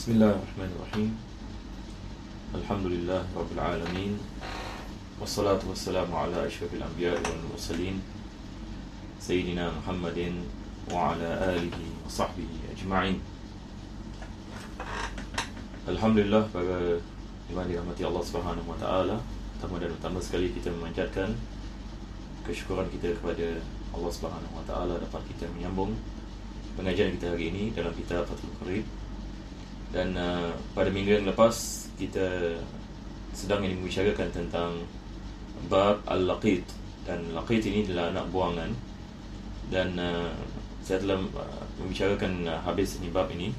Bismillahirrahmanirrahim. Alhamdulillah Rabbil Alamin. Wassalatu wassalamu ala asyrafil anbiya'i wal mursalin Sayyidina Muhammadin wa ala alihi wa sahbihi ajma'in. Alhamdulillah, para iman dirahmati Allah Subhanahu wa taala. Pertama dan utama sekali kita memanjatkan kesyukuran kita kepada Allah Subhanahu wa taala dapat kita menyambung pengajian kita hari ini dalam kitab Fathul Qarib. Dan pada minggu yang lepas kita sedang membicarakan tentang bab al-laqit, dan laqit ini adalah anak buangan. Dan saya telah membicarakan habis ini bab ini,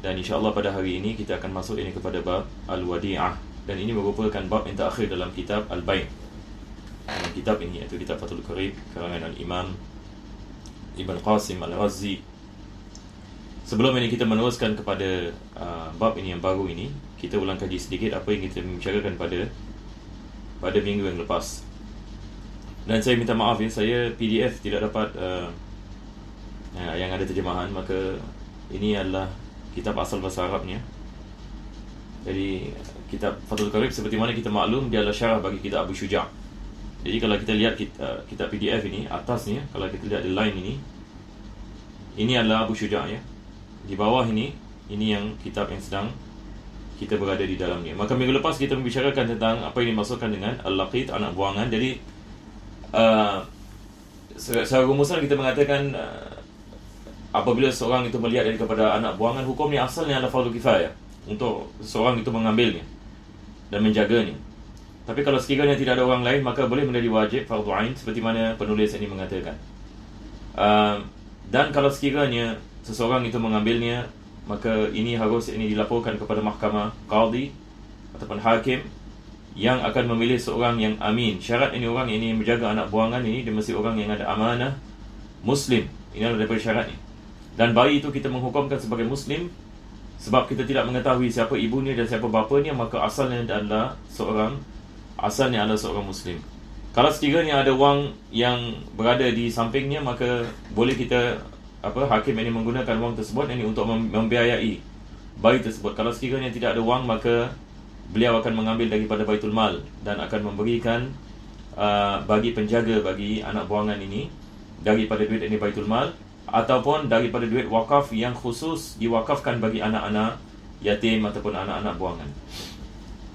dan insya-Allah pada hari ini kita akan masuk ini kepada bab al-wadi'ah, dan ini merupakan bab yang terakhir dalam kitab al-bai'. Dalam kitab ini, iaitu kitab Fathul Qarib karangan al-Imam Ibn Qasim al-Razi. Sebelum ini kita meneruskan kepada bab ini yang baru ini, kita ulang kaji sedikit apa yang kita membicarakan pada minggu yang lepas. Dan saya minta maaf ya, saya PDF tidak dapat yang ada terjemahan, maka ini adalah kitab asal bahasa Arabnya. Jadi kitab Fathul Qarib seperti mana kita maklum, dia adalah syarah bagi kitab Abu Syuja'. Jadi kalau kita lihat kitab PDF ini, atasnya kalau kita lihat di line ini adalah Abu Syuja' ya. Di bawah ini yang kitab yang sedang kita berada di dalamnya. Maka minggu lepas kita membicarakan tentang apa yang dimaksudkan dengan al-laqit, anak buangan. Jadi secara rumusan kita mengatakan apabila seorang itu melihat kepada anak buangan, hukumnya asalnya adalah fardu kifayah untuk seorang itu mengambilnya dan menjaganya. Tapi kalau sekiranya tidak ada orang lain, maka boleh menjadi wajib fardu ain seperti mana penulis ini mengatakan. Dan kalau sekiranya seseorang itu mengambilnya, maka ini harus dilaporkan kepada mahkamah qadi ataupun hakim yang akan memilih seorang yang amin. Syarat ini orang ini menjaga anak buangan ini, dia mesti orang yang ada amanah, muslim. Ini adalah daripada syaratnya. Dan bayi itu kita menghukumkan sebagai muslim sebab kita tidak mengetahui siapa ibunya dan siapa bapanya, maka asalnya adalah seorang muslim. Kalau sekiranya ada wang yang berada di sampingnya, maka boleh kita hakim ini menggunakan wang tersebut ini untuk membiayai bayi tersebut. Kalau sekiranya tidak ada wang, maka beliau akan mengambil daripada Baitul Mal dan akan memberikan bagi penjaga bagi anak buangan ini daripada duit ini Baitul Mal, ataupun daripada duit wakaf yang khusus diwakafkan bagi anak-anak yatim ataupun anak-anak buangan.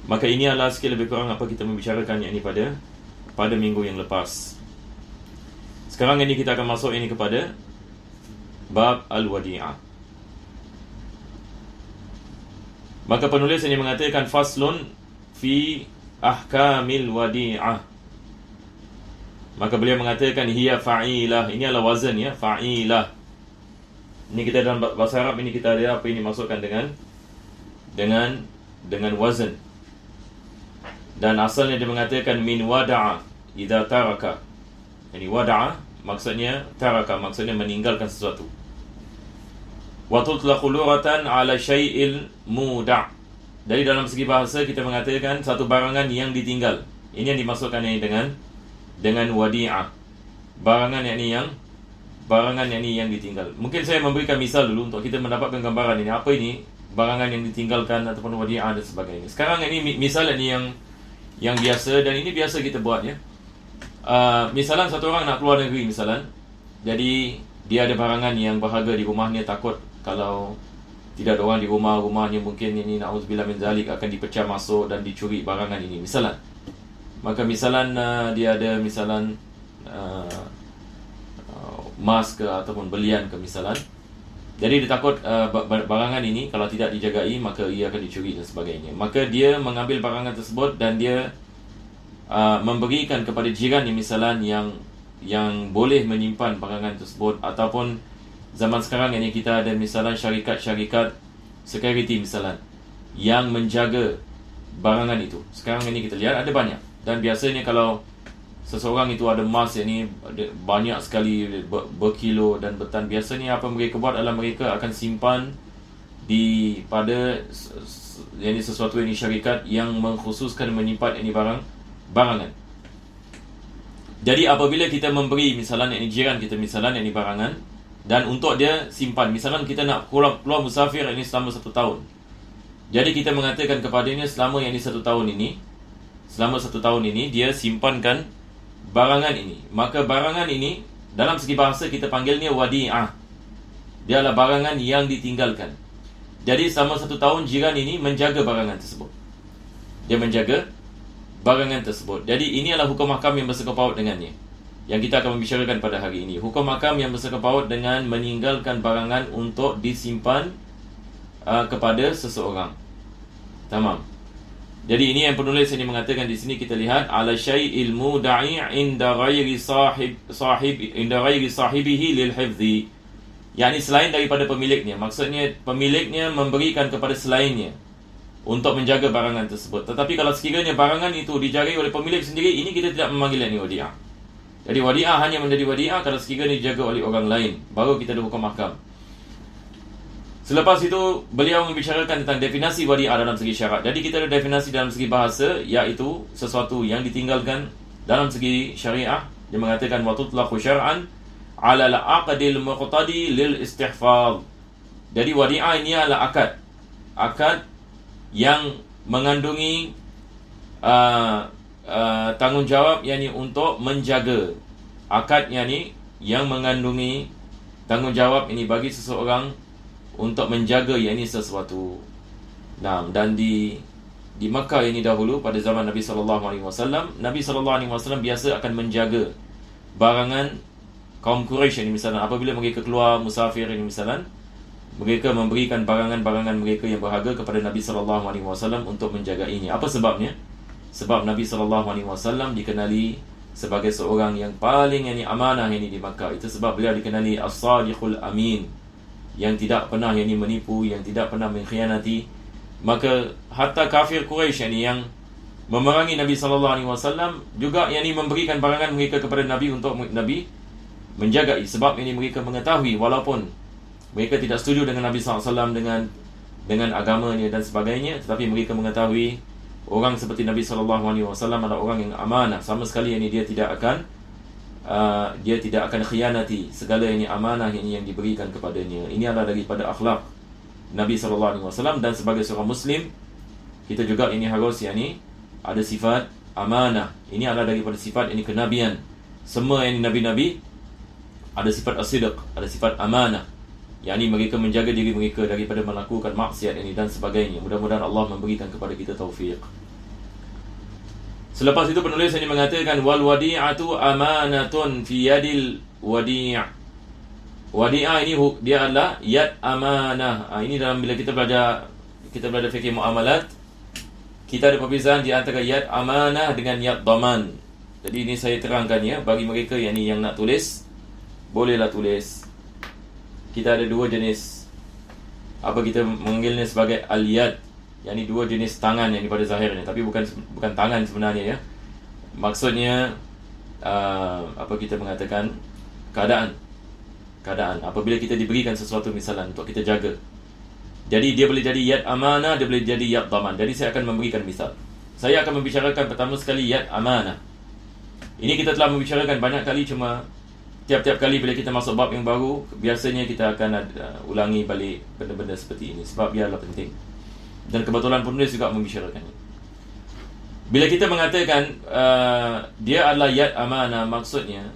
Maka ini adalah sikit lebih kurang apa kita membicarakan ini pada minggu yang lepas. Sekarang ini kita akan masuk ini kepada bab al-wadi'ah. Maka penulis ini mengatakan faslun fi ahkamil wadi'ah. Maka beliau mengatakan hiya fa'ilah. Ini adalah wazan ya, fa'ilah. Ini kita dalam bahasa Arab ini kita ada apa ini masukkan dengan wazan. Dan asalnya dia mengatakan min wada'a idza taraka. Ini wada'a maksudnya taraka, maksudnya meninggalkan sesuatu. Wa tutlaqu lughatan ala syai'il muda'. Dari dalam segi bahasa kita mengatakan satu barangan yang ditinggal. Ini yang dimasukkan ini dengan wadi'ah. Barangan yang ditinggal. Mungkin saya memberikan misal dulu untuk kita mendapatkan gambaran ini. Apa ini barangan yang ditinggalkan ataupun wadi'ah dan sebagainya. Sekarang ini misal ini yang biasa, dan ini biasa kita buat ya. Misalan satu orang nak keluar negeri misalan. Jadi dia ada barangan yang berharga di rumahnya, takut kalau tidak ada orang di rumahnya mungkin ini na'udzubillah min zalik akan dipecah masuk dan dicuri barangan ini misalan. Maka misalan dia ada misalan emas ke ataupun belian ke misalan. Jadi dia takut barangan ini kalau tidak dijagai maka ia akan dicuri dan sebagainya. Maka dia mengambil barangan tersebut dan dia memberikan kepada jiran misalan yang boleh menyimpan barangan tersebut, ataupun zaman sekarang ini kita ada misalan syarikat security misalan yang menjaga barangan itu. Sekarang ini kita lihat ada banyak, dan biasanya kalau seseorang itu ada emas ini banyak sekali berkilo dan bertan, biasanya apa mereka buat adalah mereka akan simpan pada sesuatu ini syarikat yang mengkhususkan menyimpan ini barangan. Jadi apabila kita memberi misalan ini jiran kita misalan ini barangan, dan untuk dia simpan. Misalnya kita nak keluar musafir ini selama 1 tahun. Jadi kita mengatakan kepadanya selama yang ini 1 tahun ini, selama 1 tahun ini dia simpankan barangan ini. Maka barangan ini dalam segi bahasa kita panggilnya wadi'ah. Dia adalah barangan yang ditinggalkan. Jadi selama 1 tahun jiran ini menjaga barangan tersebut. Dia menjaga barangan tersebut. Jadi ini adalah hukum hakam yang bersangkut paut dengannya, yang kita akan membicarakan pada hari ini. Hukum hakam yang bersangkut paut dengan meninggalkan barangan untuk disimpan kepada seseorang. Tamam. Jadi ini yang penulis ini mengatakan di sini, kita lihat ala syai'il muda'i inda ghairi sahibihi lil hifzi. yakni selain daripada pemiliknya. Maksudnya pemiliknya memberikan kepada selainnya untuk menjaga barangan tersebut. Tetapi kalau sekiranya barangan itu dijaga oleh pemilik sendiri, ini kita tidak memanggil ini wadi'ah. Jadi wadi'ah hanya menjadi wadi'ah kalau sekiranya dijaga oleh orang lain, baru kita ada hukum mahkam. Selepas itu beliau membicarakan tentang definisi wadi'ah dalam segi syarat. Jadi kita ada definisi dalam segi bahasa, iaitu sesuatu yang ditinggalkan dalam segi syariah. Dia mengatakan wa tutlaqu syar'an 'ala al-'aqdil muqtadi lil istihfaz. Jadi wadi'ah ini adalah akad yang mengandungi tanggungjawab, yakni untuk menjaga. Akad yakni yang mengandungi tanggungjawab ini bagi seseorang untuk menjaga yakni sesuatu. Nah, dan di Makkah ini dahulu pada zaman Nabi SAW, Nabi SAW biasa akan menjaga barangan kaum Quraisy ini. Misalnya apabila mereka keluar musafir ini, misalnya mereka memberikan barangan-barangan mereka yang berharga kepada Nabi SAW untuk menjagainya. Apa sebabnya? Sebab Nabi SAW dikenali sebagai seorang yang paling amanah ini di Makkah. Itu sebab beliau dikenali As-Sadiqul Amin, yang tidak pernah menipu, yang tidak pernah mengkhianati. Maka hatta kafir Quraisy yang memerangi Nabi SAW juga memberikan barangan mereka kepada Nabi untuk Nabi menjagai. Sebab mereka mengetahui, walaupun mereka tidak setuju dengan Nabi SAW, dengan agamanya dan sebagainya, tetapi mereka mengetahui orang seperti Nabi SAW adalah orang yang amanah. Sama sekali dia tidak akan khianati segala amanah yang diberikan kepadanya. Ini adalah daripada akhlak Nabi SAW. Dan sebagai seorang Muslim, kita juga harus ada sifat amanah. Ini adalah daripada sifat kenabian. Semua nabi-nabi ada sifat as-sidq, ada sifat amanah, yakni mereka menjaga diri mereka daripada melakukan maksiat dan sebagainya. Mudah-mudahan Allah memberikan kepada kita taufik. Selepas itu penulis ini mengatakan wal wadi'atu amanatun fi yadil wadi'. Wadi'ah ini dia adalah yad amanah. Ini dalam bila kita belajar fikih muamalat, kita ada perbezaan di antara yad amanah dengan yad daman. Jadi ini saya terangkan bagi mereka yang nak tulis, bolehlah tulis. Kita ada dua jenis, kita memanggilnya sebagai al-yad, yakni dua jenis tangan yang pada zahirnya, tapi bukan tangan sebenarnya Maksudnya kita mengatakan keadaan. Apabila kita diberikan sesuatu misalnya untuk kita jaga, jadi dia boleh jadi yad amanah, dia boleh jadi yad daman. Jadi saya akan memberikan misal. Saya akan membicarakan pertama sekali yad amanah. Ini kita telah membicarakan banyak kali, cuma tiap-tiap kali bila kita masuk bab yang baru, biasanya kita akan ulangi balik benda-benda seperti ini, sebab biarlah penting. Dan kebetulan penulis juga membicarakannya. Bila kita mengatakan dia adalah yad amanah, maksudnya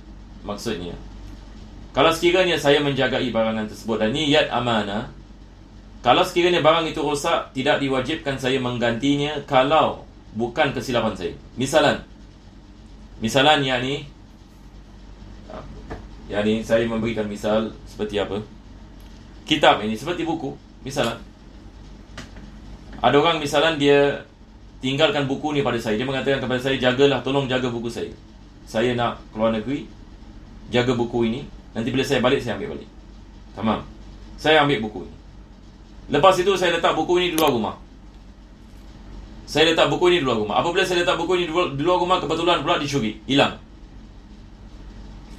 kalau sekiranya saya menjagai barangan tersebut, dan ini yad amanah, kalau sekiranya barang itu rosak, tidak diwajibkan saya menggantinya kalau bukan kesilapan saya. Misalan yakni saya memberikan misal seperti apa? Kitab ini seperti buku. Misalnya ada orang dia tinggalkan buku ni pada saya. Dia mengatakan kepada saya, tolong jaga buku saya. Saya nak keluar negeri, jaga buku ini. Nanti bila saya balik, saya ambil balik. Tamam. Saya ambil buku ini. Lepas itu saya letak buku ini di luar rumah. Apabila saya letak buku ini di luar rumah, kebetulan pula dicuri, hilang.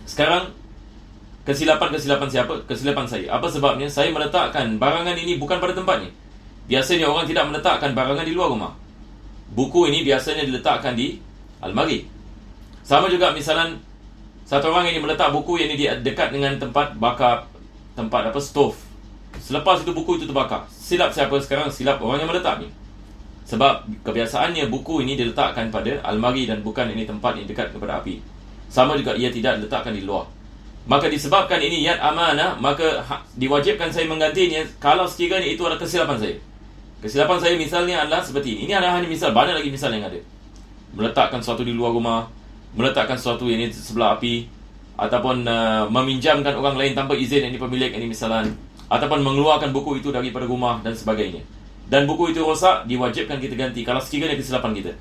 Sekarang kesilapan siapa? Kesilapan saya. Apa sebabnya? Saya meletakkan barangan ini bukan pada tempatnya. Biasanya orang tidak meletakkan barangan di luar rumah. Buku ini biasanya diletakkan di almari. Sama juga misalnya satu orang ini meletak buku yang ini dekat dengan tempat bakar tempat stov. Selepas itu buku itu terbakar. Silap siapa sekarang? Silap orang yang meletak ni. Sebab kebiasaannya buku ini diletakkan pada almari dan bukan ini tempat yang dekat kepada api. Sama juga ia tidak diletakkan di luar. Maka disebabkan ini yad amanah, maka diwajibkan saya menggantinya kalau sekiranya itu adalah kesilapan saya. Kesilapan saya misalnya adalah seperti ini. Ini adalah hanya misal, banyak lagi misal yang ada. Meletakkan sesuatu di luar rumah, meletakkan sesuatu yang ini sebelah api, ataupun meminjamkan orang lain tanpa izin ini pemilik ini misalan, ataupun mengeluarkan buku itu daripada rumah dan sebagainya. Dan buku itu rosak, diwajibkan kita ganti kalau sekiranya kesilapan kita.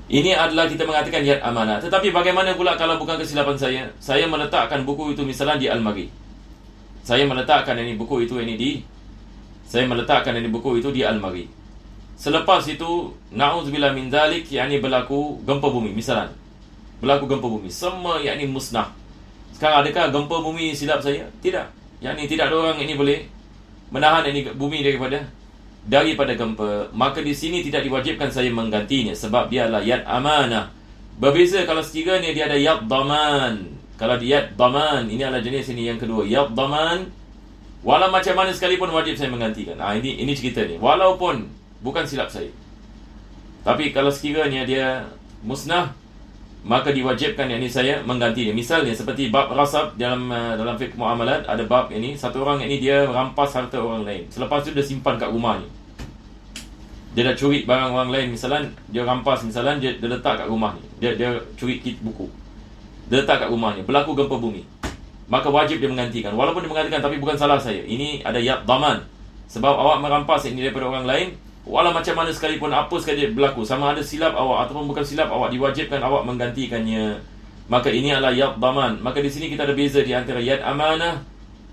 Ini adalah kita mengatakan yad amanah. Tetapi bagaimana pula kalau bukan kesilapan saya? Saya meletakkan buku itu misalnya di almari. Saya meletakkan buku itu di almari. Selepas itu, na'udzubillah min dzalik, berlaku gempa bumi misalnya. Berlaku gempa bumi, semua musnah. Sekarang adakah gempa bumi silap saya? Tidak. Tidak ada orang ini boleh menahan bumi daripada gempa. Maka di sini tidak diwajibkan saya menggantinya sebab dia adalah yad amanah. Berbeza kalau sekiranya dia ada yad daman. Kalau dia yad daman, ini adalah jenis ini yang kedua, yad daman. Walau macam mana sekalipun wajib saya menggantikan. Ini cerita ni. Walaupun bukan silap saya. Tapi kalau sekiranya dia musnah, maka diwajibkan saya menggantinya. Misalnya seperti bab rasab dalam fiqh muamalat, ada bab ini, satu orang ini dia rampas harta orang lain. Selepas itu dia simpan kat rumah ni. Dia dah curi barang orang lain, misalnya dia rampas, misalnya dia letak kat rumah ni. Dia curi buku. Dia letak kat rumah ni. Berlaku gempa bumi. Maka wajib dia menggantikan. Walaupun dia mengatakan tapi bukan salah saya. Ini ada yad daman. Sebab awak merampas ini daripada orang lain, walau macam mana sekalipun, apa sekali berlaku, sama ada silap awak ataupun bukan silap awak, diwajibkan awak menggantikannya. Maka ini adalah yad daman. Maka di sini kita ada beza di antara yad amanah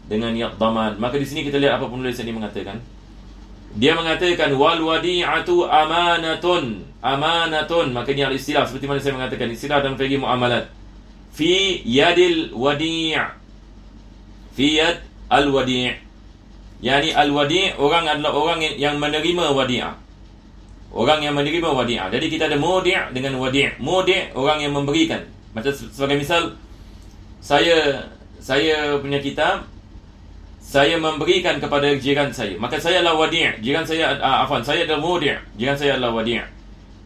dengan yad daman. Maka di sini kita lihat apa penulis ini mengatakan. Dia mengatakan wal wadi'atu amanatun. Amanatun. Maka ini adalah istilah seperti mana saya mengatakan, istilah dalam fiqh muamalat. Fi yadil wadi'. Fi yad al-wadi'. Al-wadi' orang adalah orang yang menerima wadi'ah. Orang yang menerima wadi'ah. Jadi kita ada mudi' dengan wadi'. Mudi' orang yang memberikan. Macam sebagai misal, saya punya kitab, saya memberikan kepada jiran saya. Maka saya adalah wadi'. Jiran saya saya adalah mudi'. Jiran saya adalah wadi'.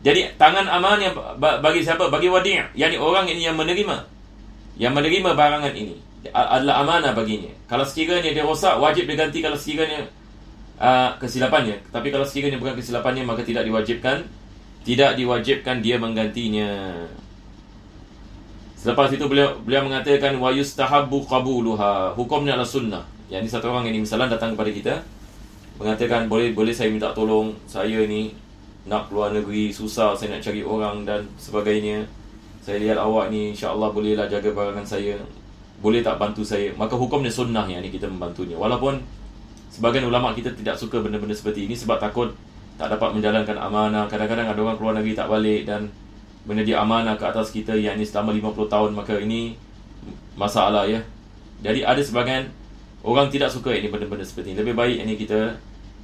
Jadi tangan aman yang bagi siapa? Bagi wadi'. Orang ini yang menerima. Yang menerima barangan ini adalah amanah baginya. Kalau sekiranya dia rosak, wajib diganti kalau sekiranya kesilapannya. Tapi kalau sekiranya bukan kesilapannya, maka tidak diwajibkan dia menggantinya. Selepas itu beliau mengatakan wa yustahabbu qabuluha. Hukumnya adalah sunnah. Satu orang ini misalnya datang kepada kita mengatakan boleh saya minta tolong, saya ini nak keluar negeri, susah, saya nak cari orang dan sebagainya. Saya lihat awak ni insya-Allah bolehlah jaga barangan saya. Boleh tak bantu saya? Maka hukumnya sunnah kita membantunya. Walaupun sebagian ulama kita tidak suka benda-benda seperti ini sebab takut tak dapat menjalankan amanah. Kadang-kadang ada orang keluar negeri tak balik dan benda dia amanah ke atas kita selama 50 tahun, maka ini masalah ya. Jadi ada sebagian orang tidak suka benda-benda seperti ini. Lebih baik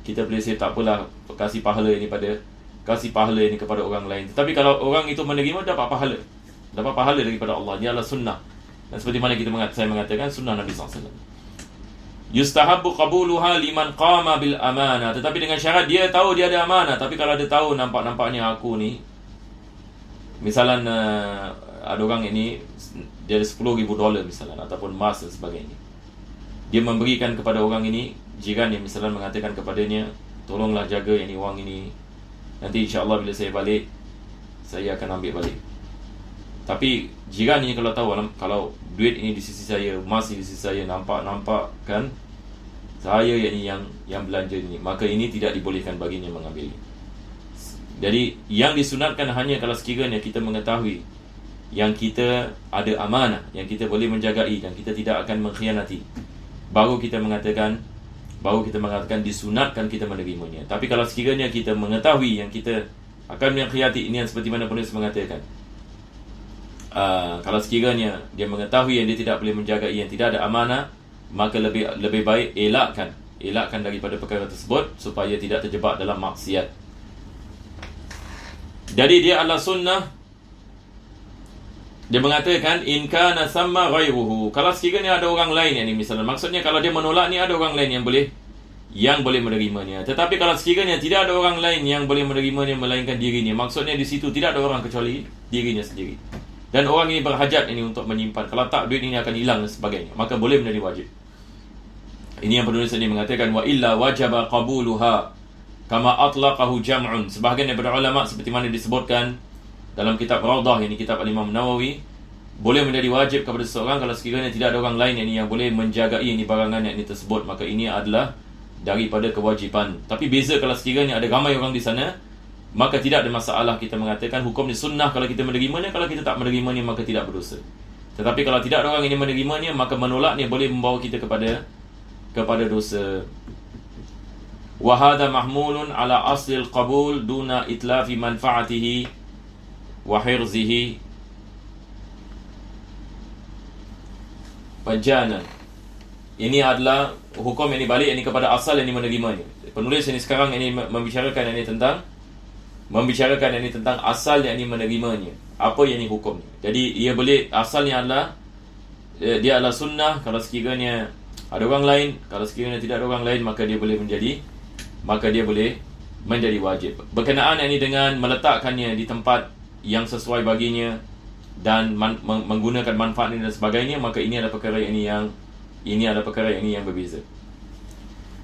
kita boleh say tak apalah, kasih pahala ini kepada orang lain. Tetapi kalau orang itu menerima, dapat pahala daripada Allah. Ini adalah sunnah. Dan seperti mana saya mengatakan sunnah Nabi SAW. Yustahabbu qabuluha liman qama bil amanah. Tetapi dengan syarat dia tahu dia ada amanah. Tapi kalau dia tahu nampaknya aku ni, misalnya ada orang ini dia ada $10,000 misalnya, ataupun emas dan sebagainya. Dia memberikan kepada orang ini, jiran yang misalnya mengatakan kepadanya, tolonglah jaga wang ini. Nanti insya-Allah bila saya balik, saya akan ambil balik. Tapi jiran ini kalau tahu, kalau duit ini di sisi saya, emas ini di sisi saya, nampak kan saya yang belanja ini, maka ini tidak dibolehkan baginya mengambil. Jadi yang disunatkan hanya kalau sekiranya kita mengetahui yang kita ada amanah, yang kita boleh menjagai dan kita tidak akan mengkhianati, baru kita mengatakan disunatkan kita menerimanya. Tapi kalau sekiranya kita mengetahui yang kita akan mengkhianati, ini yang seperti mana penulis mengatakan, kalau sekiranya dia mengetahui yang dia tidak boleh menjaga, yang tidak ada amanah, maka lebih baik elakkan daripada perkara tersebut supaya tidak terjebak dalam maksiat. Jadi dia adalah sunnah Dia mengatakan in kana samma ghairuhu, kalau sekiranya ada orang lain yang ni misalnya, maksudnya kalau dia menolak ni ada orang lain yang boleh menerimanya. Tetapi kalau sekiranya tidak ada orang lain yang boleh menerimanya melainkan dirinya, maksudnya di situ tidak ada orang kecuali dirinya sendiri, dan orang ini berhajat ini untuk menyimpan. Kalau tak, duit ini akan hilang dan sebagainya, maka boleh menjadi wajib. Ini yang penulis ini mengatakan wa illa wajaba qabuluha kama atlaqahu jam'un. Sebahagian daripada ulama seperti mana disebutkan dalam kitab Rawdah, ini kitab Al-Imam Nawawi, boleh menjadi wajib kepada seseorang kalau sekiranya tidak ada orang lain yang boleh menjagai ini barangan yang ini tersebut, maka ini adalah daripada kewajipan. Tapi beza kalau sekiranya ada ramai orang di sana, maka tidak ada masalah. Kita mengatakan hukum ni sunnah kalau kita menerimanya, kalau kita tak menerimanya maka tidak berdosa. Tetapi kalau tidak ada orang yang menerimanya, maka menolaknya boleh membawa kita kepada dosa. Wa hadha mahmulun ala aslil qabul duna itlafi manfaatihi wa hirzihi bajanan. Ini adalah hukum yang dibalik ini kepada asal yang menerimanya. Penulis ini sekarang ini membicarakan ini tentang asal yang ini menerimanya. Apa yang ini hukumnya. Jadi ia boleh, asalnya adalah dia adalah sunnah kalau sekiranya ada orang lain. Kalau sekiranya tidak ada orang lain, maka dia boleh menjadi wajib. Berkenaan ini dengan meletakkannya di tempat yang sesuai baginya dan menggunakan manfaat ini dan sebagainya, maka ini adalah perkara yang berbeza.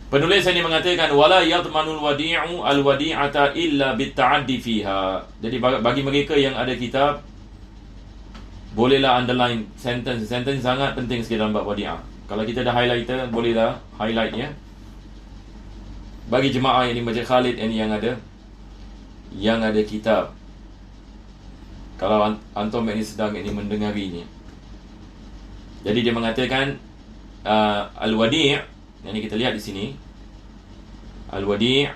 Penulis ini mengatakan wala yadmanul wadi'u al-wadi'ata illa bitta'addi fiha. Jadi bagi mereka yang ada kitab, bolehlah underline sentence sangat penting sekali dalam bab wadi'ah. Kalau kita ada highlighter, bolehlah highlightnya. Bagi jemaah yang di Masjid Khalid ini yang ada kitab, kalau antum ini sedang mendengarinya. Jadi dia mengatakan al-wadi', yang kita lihat di sini, al-wadi',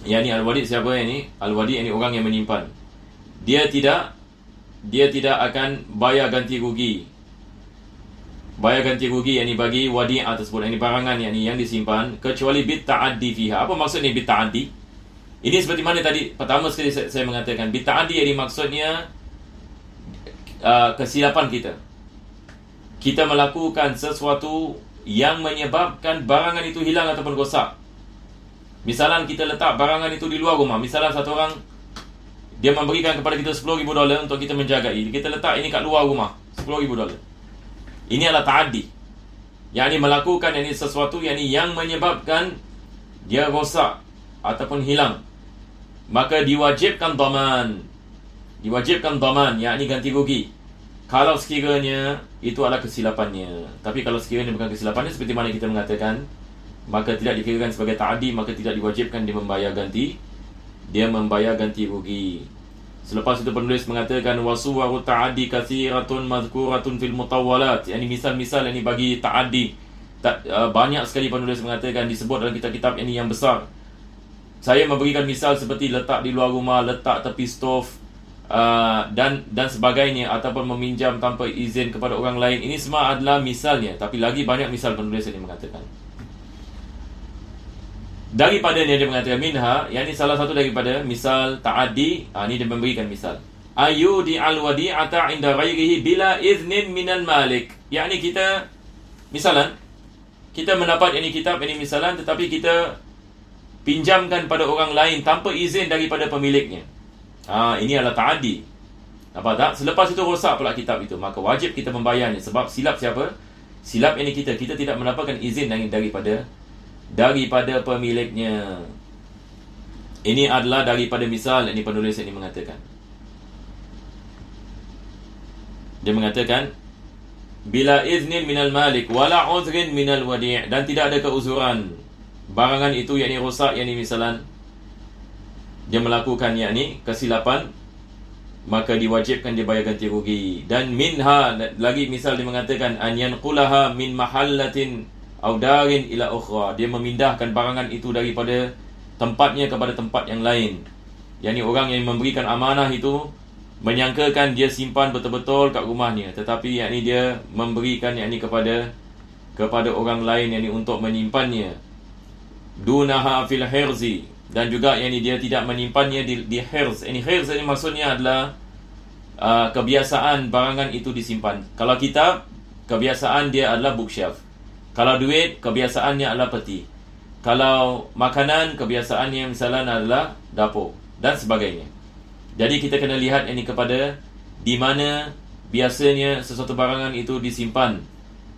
al-wadi' siapa ini? Al-wadi' ini orang yang menyimpan. Dia tidak akan bayar ganti rugi. Bayar ganti rugi yang bagi wadi'ah tersebut, yang barangan yang disimpan, kecuali bit ta'addi fiha. Apa maksudnya bit ta'addi? Ini seperti mana tadi pertama sekali saya mengatakan, bit ta'addi ini maksudnya kesilapan kita. Kita melakukan sesuatu yang menyebabkan barangan itu hilang ataupun rosak. Misalnya kita letak barangan itu di luar rumah. Misalnya satu orang dia memberikan kepada kita $10,000 untuk kita menjagai. Kita letak ini kat luar rumah, $10,000. Ini adalah ta'addi. Yang ini melakukan ini sesuatu yang menyebabkan dia rosak ataupun hilang. Maka diwajibkan dhaman, yakni ganti rugi. Kalau sekiranya itu adalah kesilapannya. Tapi kalau sekiranya bukan kesilapannya, seperti mana kita mengatakan, maka tidak dikirakan sebagai ta'addi, maka tidak diwajibkan dia membayar ganti rugi. Selepas itu penulis mengatakan wasuwaru ta'addi katsiratun mazkuratun fil mutawwalat. Yani misal-misal ini bagi ta'addi banyak sekali penulis mengatakan disebut dalam kitab-kitab ini yang besar. Saya memberikan misal seperti letak di luar rumah, letak tepi stov, dan sebagainya, ataupun meminjam tanpa izin kepada orang lain. Ini semua adalah misalnya, tapi lagi banyak misal penulis ini mengatakan. Daripadanya dia mengatakan minha, yang ini salah satu daripada misal ta'addi. Ini dia memberikan misal. Ayudi al-wadi'ata inda ghairihi bila iznin minal malik. Yang ini misalan, kita mendapat ini kitab ini misalan, tetapi kita pinjamkan pada orang lain tanpa izin daripada pemiliknya. Ini adalah ta'addi. Nampak tak? Selepas itu rosak pula kitab itu, maka wajib kita membayarnya. Sebab silap siapa? Silap ini kita tidak mendapatkan izin daripada pemiliknya. Ini adalah daripada misal yang penulis ini mengatakan. Dia mengatakan bila iznin minal malik wala uzrin minal wadi', dan tidak ada keuzuran barangan itu yakni rosak, yakni misalan dia melakukan yakni kesilapan, maka diwajibkan dia bayar ganti rugi. Dan minha, lagi misal dia mengatakan an yanqulaha min mahallatin aw darin ila ukhra, dia memindahkan barangan itu daripada tempatnya kepada tempat yang lain. Yakni orang yang memberikan amanah itu menyangkakan dia simpan betul-betul kat rumahnya, tetapi yakni dia memberikan yakni kepada orang lain yakni untuk menyimpannya. Dunaha fil hirzi, dan juga yakni dia tidak menyimpannya di hirz. Ini hirz ini maksudnya adalah kebiasaan barangan itu disimpan. Kalau kitab, kebiasaan dia adalah bookshelf. Kalau duit, kebiasaannya adalah peti. Kalau makanan, kebiasaannya misalnya adalah dapur dan sebagainya. Jadi kita kena lihat ini kepada di mana biasanya sesuatu barangan itu disimpan.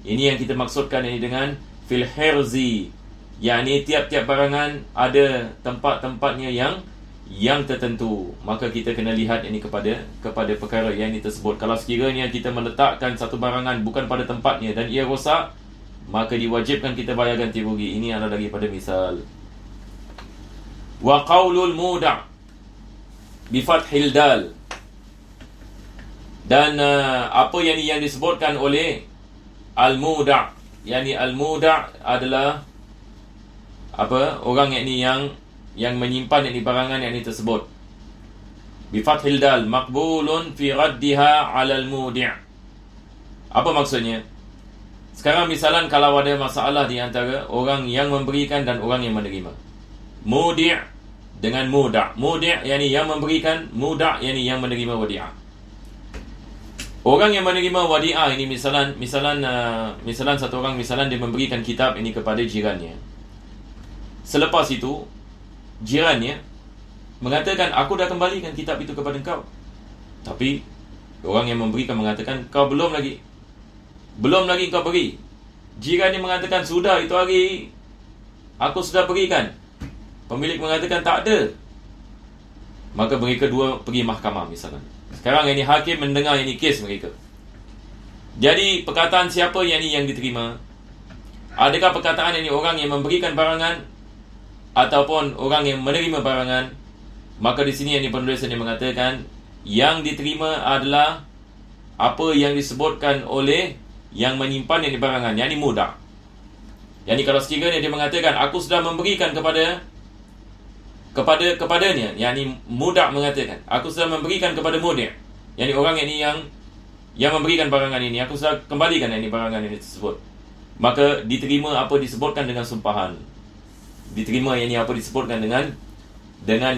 Ini yang kita maksudkan ini dengan fil hirzi, yakni tiap-tiap barangan ada tempat-tempatnya yang tertentu. Maka kita kena lihat ini kepada perkara yang ini tersebut. Kalau sekiranya kita meletakkan satu barangan bukan pada tempatnya dan ia rosak, maka diwajibkan kita bayar ganti rugi. Ini adalah daripada misal. Wa qaulul muda' bi fathil dal. Dan apa yang disebutkan oleh al-muda', yakni al-muda' adalah apa? Orang yang menyimpan ini barangan yang ini tersebut. Bi fathil dal maqbulun fi raddiha 'ala al-mudi'. Apa maksudnya? Sekarang misalan kalau ada masalah di antara orang yang memberikan dan orang yang menerima. Mudi' dengan muda'. Mudi' yakni yang memberikan, muda' yakni yang menerima wadi'ah. Orang yang menerima wadi'ah ini misalan satu orang misalan dia memberikan kitab ini kepada jirannya. Selepas itu jirannya mengatakan, aku dah kembalikan kitab itu kepada engkau. Tapi orang yang memberikan mengatakan, kau belum lagi kau beri. Jirannya mengatakan, sudah, itu hari aku sudah berikan. Pemilik mengatakan tak ada. Maka mereka dua pergi mahkamah misalnya. Sekarang ini hakim mendengar ini kes mereka. Jadi perkataan siapa yang diterima? Adakah perkataan ini orang yang memberikan barangan ataupun orang yang menerima barangan? Maka di sini yang penulis ini mengatakan yang diterima adalah apa yang disebutkan oleh yang menyimpan yang di barangan, yakni muda'. Yakni kalau sekiranya dia mengatakan aku sudah memberikan kepadanya, yakni muda' mengatakan aku sudah memberikan kepada mudi', yakni orang ini yang memberikan barangan ini, aku sudah kembalikan ini barangan ini tersebut. Maka diterima apa disebutkan dengan sumpahan. Diterima yakni apa disebutkan dengan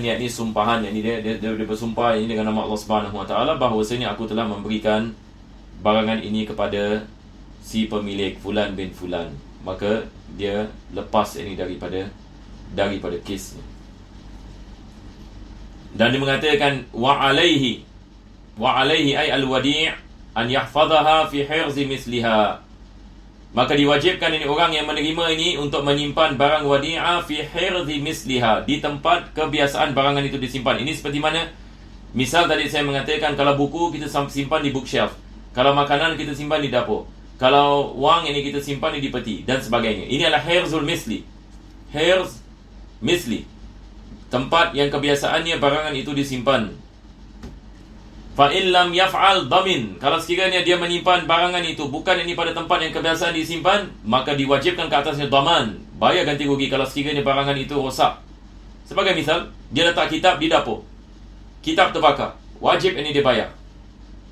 yakni sumpahan, yakni dia bersumpah ini dengan nama Allah Subhanahu Wa Taala bahawasanya aku telah memberikan barangan ini kepada si pemilik fulan bin fulan. Maka dia lepas ini daripada kesnya. Dan dia mengatakan wa alaihi ay al-wadi' an yahfazaha fi hirzi misliha. Maka diwajibkan ini orang yang menerima ini untuk menyimpan barang wadi'ah fi hirzi misliha, di tempat kebiasaan barangan itu disimpan. Ini seperti mana? Misal tadi saya mengatakan kalau buku kita simpan di bookshelf, kalau makanan kita simpan di dapur, kalau wang ini kita simpan di peti dan sebagainya. Ini adalah hirzul misli. Hirz misli, tempat yang kebiasaannya barangan itu disimpan. Fa in lam yaf'al damin, kalau sekiranya dia menyimpan barangan itu bukan ini pada tempat yang kebiasaan disimpan, maka diwajibkan ke atasnya daman, bayar ganti rugi kalau sekiranya barangan itu rosak. Sebagai misal, dia letak kitab di dapur, kitab terbakar, wajib ini dia bayar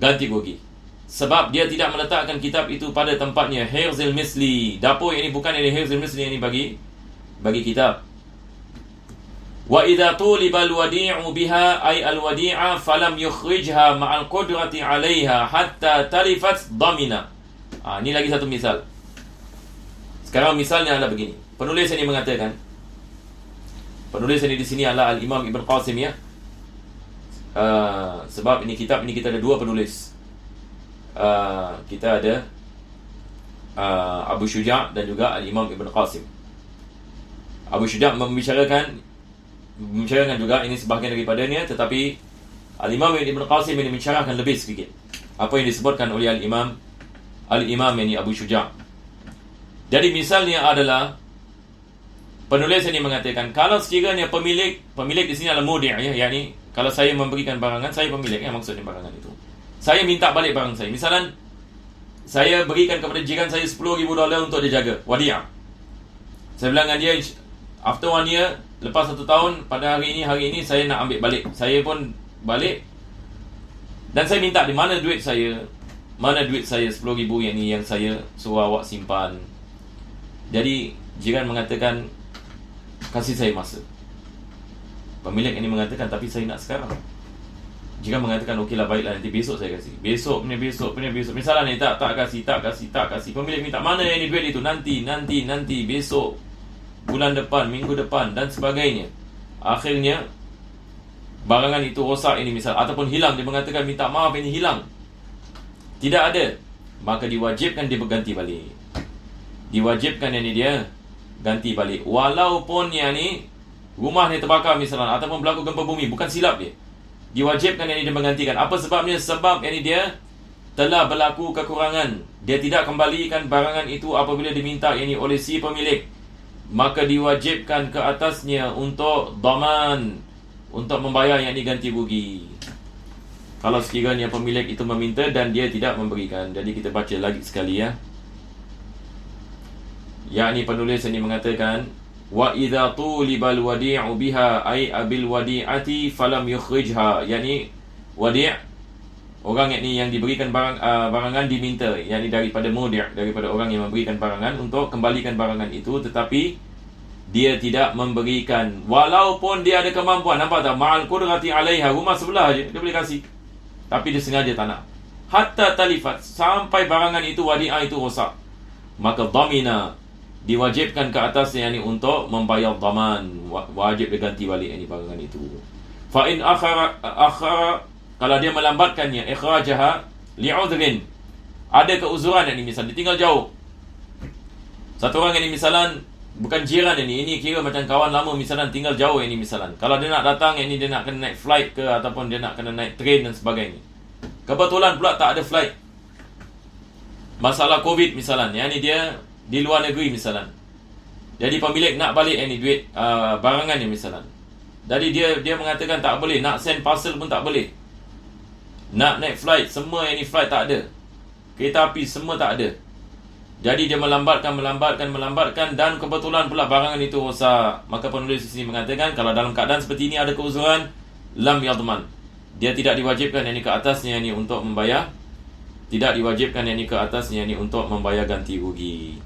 ganti rugi. Sebab dia tidak meletakkan kitab itu pada tempatnya. Hirzil misli, dapur ini bukan ini hirzil misli ini bagi kitab. Wa idza tuliba al-wadi'u biha ay al-wadi'a falam yukhrijha ma'al qudrati 'alayha hatta talifat damina. Ini lagi satu misal. Sekarang misalnya adalah begini. Penulis ini mengatakan, penulis ini di sini adalah Al-Imam Ibn Qasim ya. Sebab ini kitab ini kita ada dua penulis. Kita ada Abu Syuja' dan juga Al-Imam Ibn Qasim. Abu Syuja' membicarakan juga ini sebahagian daripadanya, tetapi Al-Imam Ibn Qasim ini mencerahkan lebih sedikit apa yang disebutkan oleh Al-Imam ini Abu Syuja'. Jadi misalnya adalah penulis ini mengatakan kalau sekiranya pemilik di sini adalah mudi' ya, yakni kalau saya memberikan barangan, saya pemilik ya, maksudnya barangan itu. Saya minta balik barang saya. Misalan saya berikan kepada jiran saya $10,000 untuk dia jaga wadi'ah. Saya bilang dengan dia, after 1 year, lepas 1 tahun, pada hari ini saya nak ambil balik. Saya pun balik dan saya minta di mana duit saya 10,000 yang saya suruh awak simpan. Jadi jiran mengatakan kasih saya masa. Pemilik ini mengatakan tapi saya nak sekarang. jika mengatakan okeylah baiklah nanti besok saya kasih, besok. Misalnya ni tak kasih. Pemilik minta, mana yang ni duit itu, nanti besok, bulan depan, minggu depan dan sebagainya. Akhirnya barangan itu rosak ini misal, ataupun hilang. Dia mengatakan minta maaf ini hilang, tidak ada, maka diwajibkan dia berganti balik. Diwajibkan yang ni dia ganti balik, walaupun yang ni rumah ni terbakar misalnya, ataupun berlaku gempa bumi, bukan silap dia. Diwajibkan yang ini dia menggantikan. Apa sebabnya? Sebab yang ini dia telah berlaku kekurangan. Dia tidak kembalikan barangan itu apabila diminta yang ini oleh si pemilik. Maka diwajibkan ke atasnya untuk daman, untuk membayar yang ini ganti rugi. Kalau sekiranya pemilik itu meminta dan dia tidak memberikan. Jadi kita baca lagi sekali ya. Yang ini penulis ini mengatakan, wa idza tulibal wadi'u biha ay abil wadi'ati falam yukhrijha, yakni wadi', orang yang diberikan barangan diminta, yakni daripada mudi', daripada orang yang memberikan barangan untuk kembalikan barangan itu, tetapi dia tidak memberikan walaupun dia ada kemampuan. Nampak tak? Ma'al qudrati 'alaiha, rumah sebelah je dia boleh kasih, tapi dia sengaja tak nak. Hatta talifat, sampai barangan itu, wadi'ah itu rosak, maka dhamina, diwajibkan ke atasnya ini untuk membayar daman, wajib diganti balik ini barangan itu. Fa in akhara, kalau dia melambatkannya, ikhrajaha li'udhrin, ada keuzuran ini, misal dia tinggal jauh. Satu orang ini misalan bukan jiran ini kira macam kawan lama misalan, tinggal jauh ini misalan. Kalau dia nak datang ini, dia nak kena naik flight ke, ataupun dia nak kena naik train dan sebagainya. Kebetulan pula tak ada flight, masalah Covid misalan, yang ini dia di luar negeri misalan. Jadi pemilik nak balik ini duit barangan ni misalan. Jadi dia mengatakan tak boleh, nak send parcel pun tak boleh, nak naik flight, semua ini flight tak ada, kereta api semua tak ada. Jadi dia melambatkan dan kebetulan pula barangan itu rosak. Maka penulis di sini mengatakan, kalau dalam keadaan seperti ini ada keuzuran, lam yadman, dia tidak diwajibkan ini ke atasnya ini untuk membayar, tidak diwajibkan ini ke atasnya ini untuk membayar ganti rugi.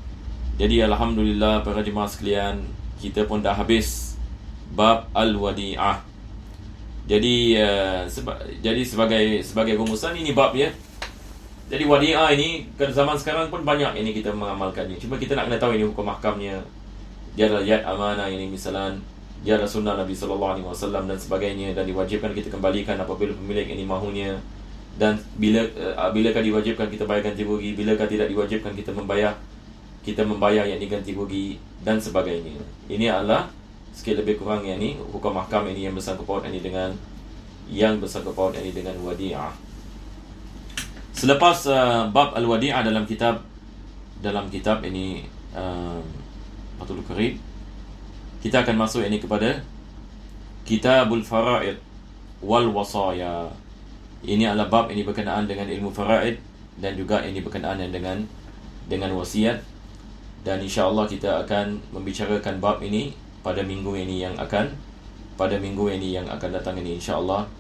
Jadi alhamdulillah para jemaah sekalian, kita pun dah habis bab al-wadi'ah. Jadi sebagai rumusan ini bab ya. Jadi wadi'ah ini ke zaman sekarang pun banyak ini kita mengamalkannya. Cuma kita nak kena tahu ini hukum mahkamnya. Dia adalah yad amanah ini misalan, dia adalah sunnah Nabi SAW dan sebagainya, dan diwajibkan kita kembalikan apabila pemilik ini mahunya. Dan bilakah diwajibkan kita bayar ganti rugi, bilakah tidak diwajibkan kita membayar yang diganti rugi dan sebagainya. Ini adalah sikit lebih kurang yang ini hukum mahkam ini yang bersangkut paut ini dengan wadi'ah. Selepas bab al-wadi'ah dalam kitab ini Fathul Qarib, kita akan masuk ini kepada Kitabul Fara'id wal Wasaya. Ini adalah bab ini berkenaan dengan ilmu faraid dan juga ini berkenaan dengan wasiat. Dan insya-Allah kita akan membicarakan bab ini pada minggu ini yang akan datang ini insya-Allah.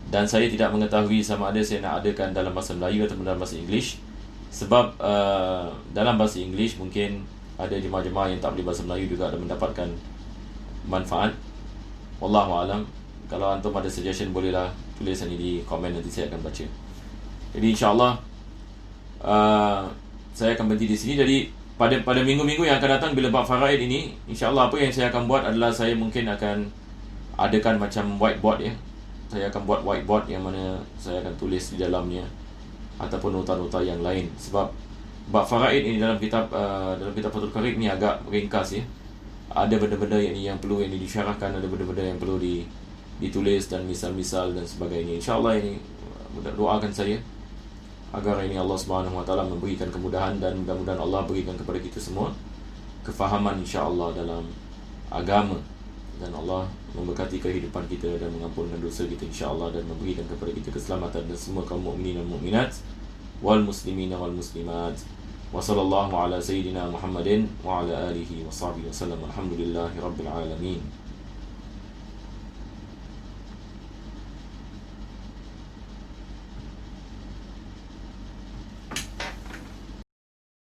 Dan saya tidak mengetahui sama ada saya nak adakan dalam bahasa Melayu atau dalam bahasa English. Sebab dalam bahasa English mungkin ada jemaah-jemaah yang tak boleh bahasa Melayu juga ada mendapatkan manfaat. Wallahu alam. Kalau antum ada suggestion, bolehlah tulis ini di komen, nanti saya akan baca. Jadi insya-Allah saya akan berhenti di sini. Jadi pada minggu-minggu yang akan datang bila bab faraid ini, insya-Allah apa yang saya akan buat adalah saya mungkin akan adakan macam whiteboard ya. Saya akan buat whiteboard yang mana saya akan tulis di dalamnya ataupun nota-nota yang lain. Sebab bab faraid ini dalam kitab Fathul Qarib ni agak ringkas ya. Ada benda-benda yang perlu ini disyarahkan, ada benda-benda yang perlu ditulis dan misal-misal dan sebagainya. Insya-Allah ini doakan saya agar ini Allah Subhanahu Wa Taala memberikan kemudahan, dan mudah-mudahan Allah berikan kepada kita semua kefahaman insya-Allah dalam agama, dan Allah memberkati kehidupan kita dan mengampunkan dosa kita insya-Allah, dan memberikan kepada kita keselamatan dan semua kaum mukminin dan mukminat wal muslimin wal muslimat. Wa sallallahu ala sayyidina Muhammadin wa ala alihi wa sahbihi wasallam. Alhamdulillahirabbil alamin.